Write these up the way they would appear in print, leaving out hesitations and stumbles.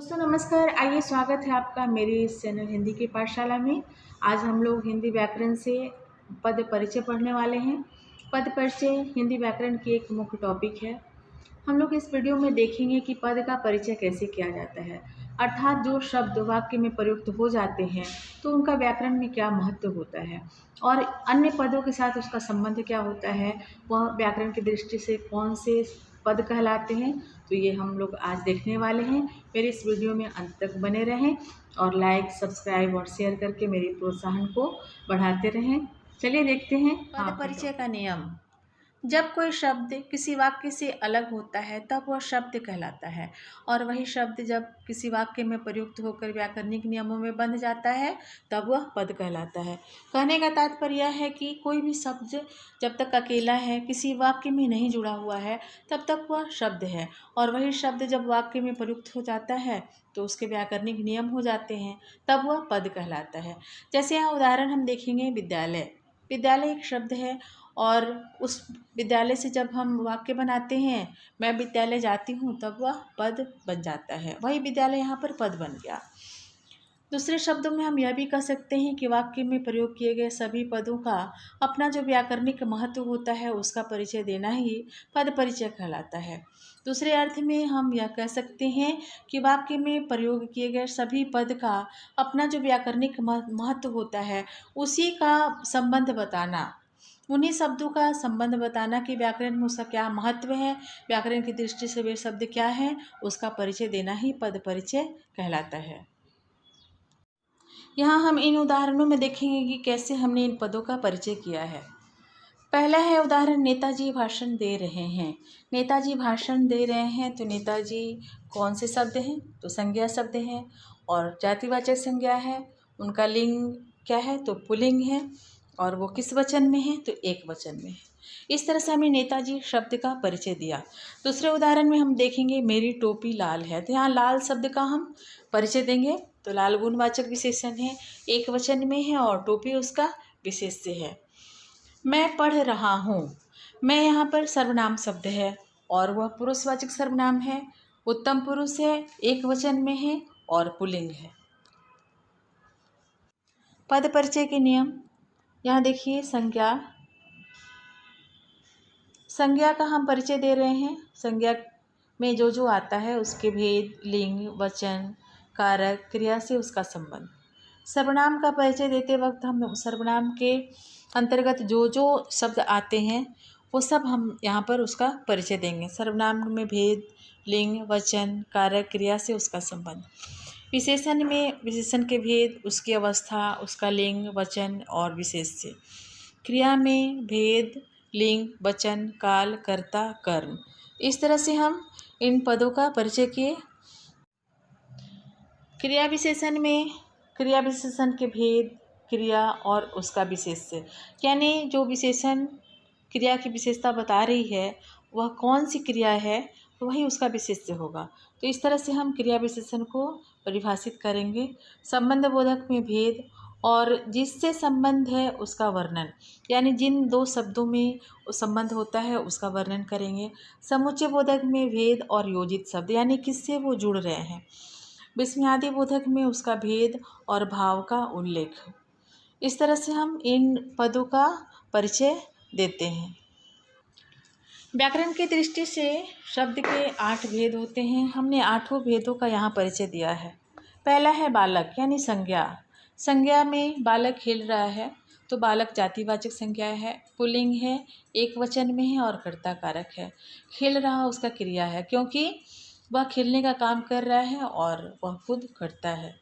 दोस्तों नमस्कार। आइए स्वागत है आपका मेरे इस चैनल हिंदी की पाठशाला में। आज हम लोग हिंदी व्याकरण से पद परिचय पढ़ने वाले हैं। पद परिचय हिंदी व्याकरण की एक मुख्य टॉपिक है। हम लोग इस वीडियो में देखेंगे कि पद का परिचय कैसे किया जाता है, अर्थात जो शब्द वाक्य में प्रयुक्त हो जाते हैं तो उनका व्याकरण में क्या महत्व होता है और अन्य पदों के साथ उसका संबंध क्या होता है, वह व्याकरण की दृष्टि से कौन से पद कहलाते हैं। तो ये हम लोग आज देखने वाले हैं। मेरे इस वीडियो में अंत तक बने रहें और लाइक, सब्सक्राइब और शेयर करके मेरे प्रोत्साहन को बढ़ाते रहें। चलिए देखते हैं पद परिचय का नियम। जब कोई शब्द किसी वाक्य से अलग होता है तब वह शब्द कहलाता है और वही शब्द जब किसी वाक्य में प्रयुक्त होकर व्याकरणिक नियमों में बंध जाता है तब वह पद कहलाता है। कहने का तात्पर्य यह है कि कोई भी शब्द जब तक अकेला है, किसी वाक्य में नहीं जुड़ा हुआ है, तब तक वह शब्द है और वही शब्द जब वाक्य में प्रयुक्त हो जाता है तो उसके व्याकरणिक नियम हो जाते हैं, तब वह पद कहलाता है। जैसे यहाँ उदाहरण हम देखेंगे, विद्यालय। विद्यालय एक शब्द है और उस विद्यालय से जब हम वाक्य बनाते हैं, मैं विद्यालय जाती हूँ, तब वह पद बन जाता है। वही विद्यालय यहाँ पर पद बन गया। दूसरे शब्दों में हम यह भी कह सकते हैं कि वाक्य में प्रयोग किए गए सभी पदों का अपना जो व्याकरणिक महत्व होता है उसका परिचय देना ही पद परिचय कहलाता है। दूसरे अर्थ में हम यह कह सकते हैं कि वाक्य में प्रयोग किए गए सभी पद का अपना जो व्याकरणिक महत्व होता है उसी का संबंध बताना, उन्हीं शब्दों का संबंध बताना कि व्याकरण में उसका क्या महत्व है, व्याकरण की दृष्टि से वे शब्द क्या है, उसका परिचय देना ही पद परिचय कहलाता है। यहाँ हम इन उदाहरणों में देखेंगे कि कैसे हमने इन पदों का परिचय किया है। पहला है उदाहरण, नेताजी भाषण दे रहे हैं। नेताजी भाषण दे रहे हैं तो नेताजी कौन से शब्द हैं? तो संज्ञा शब्द हैं और जातिवाचक संज्ञा है। उनका लिंग क्या है? तो पुल्लिंग है और वो किस वचन में है? तो एक वचन में है। इस तरह से हमें नेताजी शब्द का परिचय दिया। दूसरे उदाहरण में हम देखेंगे, मेरी टोपी लाल है। तो यहाँ लाल शब्द का हम परिचय देंगे। तो लाल गुणवाचक विशेषण है, एक वचन में है और टोपी उसका विशेष्य है। मैं पढ़ रहा हूँ। मैं यहाँ पर सर्वनाम शब्द है और वह पुरुषवाचक सर्वनाम है, उत्तम पुरुष है, एक वचन में है और पुल्लिंग है। पद परिचय के नियम यहाँ देखिए, संज्ञा का हम परिचय दे रहे हैं। संज्ञा में जो जो आता है उसके भेद, लिंग, वचन, कारक, क्रिया से उसका संबंध। सर्वनाम का परिचय देते वक्त हम सर्वनाम के अंतर्गत जो जो शब्द आते हैं वो सब हम यहाँ पर उसका परिचय देंगे। सर्वनाम में भेद, लिंग, वचन, कारक, क्रिया से उसका संबंध। विशेषण में विशेषण के भेद, उसकी अवस्था, उसका लिंग, वचन और विशेष्य। क्रिया में भेद, लिंग, वचन, काल, कर्ता, कर्म। इस तरह से हम इन पदों का परिचय किए। क्रिया विशेषण में क्रिया विशेषण के भेद, क्रिया और उसका विशेष्य, यानी जो विशेषण क्रिया की विशेषता बता रही है वह कौन सी क्रिया है वही उसका विशेष्य होगा। तो इस तरह से हम क्रिया विशेषण को परिभाषित करेंगे। संबंध बोधक में भेद और जिससे संबंध है उसका वर्णन, यानी जिन दो शब्दों में संबंध होता है उसका वर्णन करेंगे। समुच्चय बोधक में भेद और योजित शब्द, यानी किससे वो जुड़ रहे हैं। विस्मयादि बोधक में उसका भेद और भाव का उल्लेख। इस तरह से हम इन पदों का परिचय देते हैं। व्याकरण की दृष्टि से शब्द के 8 भेद होते हैं। हमने 8 भेदों का यहाँ परिचय दिया है। पहला है बालक, यानी संज्ञा। संज्ञा में बालक खेल रहा है तो बालक जातिवाचक संज्ञा है, पुल्लिंग है, एक वचन में है और कर्ता कारक है। खेल रहा उसका क्रिया है क्योंकि वह खेलने का काम कर रहा है और वह खुद करता है।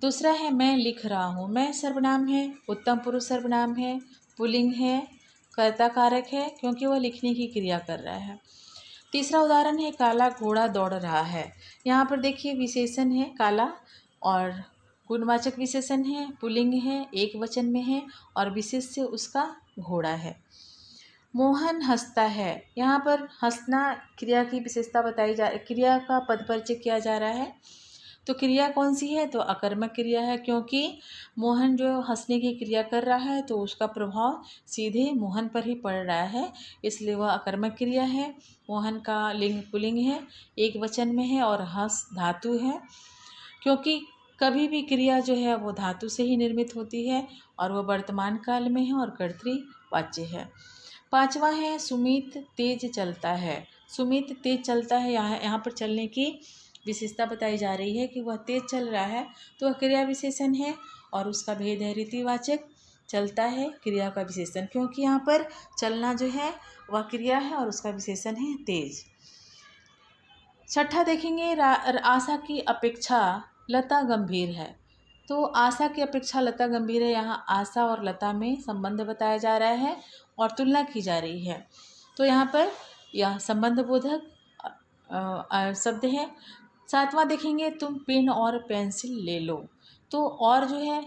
दूसरा है मैं लिख रहा हूँ। मैं सर्वनाम है, उत्तम पुरुष सर्वनाम है, पुल्लिंग है, कर्ता कारक है क्योंकि वह लिखने की क्रिया कर रहा है। तीसरा उदाहरण है, काला घोड़ा दौड़ रहा है। यहाँ पर देखिए विशेषण है काला और गुणवाचक विशेषण है, पुल्लिंग है, एक वचन में है और विशेष्य उसका घोड़ा है। मोहन हंसता है। यहाँ पर हंसना क्रिया की विशेषता बताई क्रिया का पद परिचय किया जा रहा है। तो क्रिया कौन सी है? तो अकर्मक क्रिया है, क्योंकि मोहन जो हंसने की क्रिया कर रहा है तो उसका प्रभाव सीधे मोहन पर ही पड़ रहा है, इसलिए वह अकर्मक क्रिया है। मोहन का लिंग पुल्लिंग है, एक वचन में है और हंस धातु है, क्योंकि कभी भी क्रिया जो है वो धातु से ही निर्मित होती है और वह वर्तमान काल में है और कर्तृवाच्य है। पांचवा है सुमित तेज चलता है। सुमित तेज चलता है, यहाँ पर चलने की विशेषता बताई जा रही है कि वह तेज चल रहा है, तो वह क्रिया विशेषण है और उसका भेद है रीतिवाचक। चलता है क्रिया का विशेषण, क्योंकि यहाँ पर चलना जो है वह क्रिया है और उसका विशेषण है तेज। छठा देखेंगे, आशा की अपेक्षा लता गंभीर है। तो आशा की अपेक्षा लता गंभीर है, यहाँ आशा और लता में संबंध बताया जा रहा है और तुलना की जा रही है। तो यहाँ पर यह संबंध बोधक शब्द है। सातवां देखेंगे, तुम पेन और पेंसिल ले लो। तो और जो है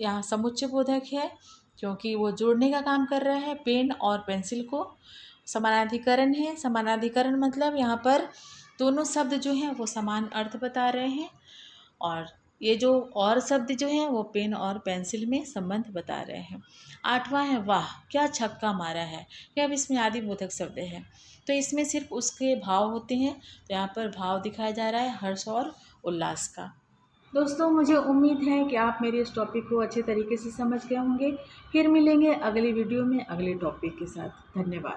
यहाँ समुच्चय बोधक है, क्योंकि वो जोड़ने का काम कर रहा है पेन और पेंसिल को। समानाधिकरण है, समानाधिकरण मतलब यहाँ पर दोनों शब्द जो हैं वो समान अर्थ बता रहे हैं और ये जो और शब्द जो हैं वो पेन और पेंसिल में संबंध बता रहे हैं। आठवां है वाह क्या छक्का मारा है, यह इसमें आदि बोधक शब्द है। तो इसमें सिर्फ उसके भाव होते हैं, तो यहाँ पर भाव दिखाया जा रहा है हर्ष और उल्लास का। दोस्तों, मुझे उम्मीद है कि आप मेरे इस टॉपिक को अच्छे तरीके से समझ गए होंगे। फिर मिलेंगे अगली वीडियो में अगले टॉपिक के साथ। धन्यवाद।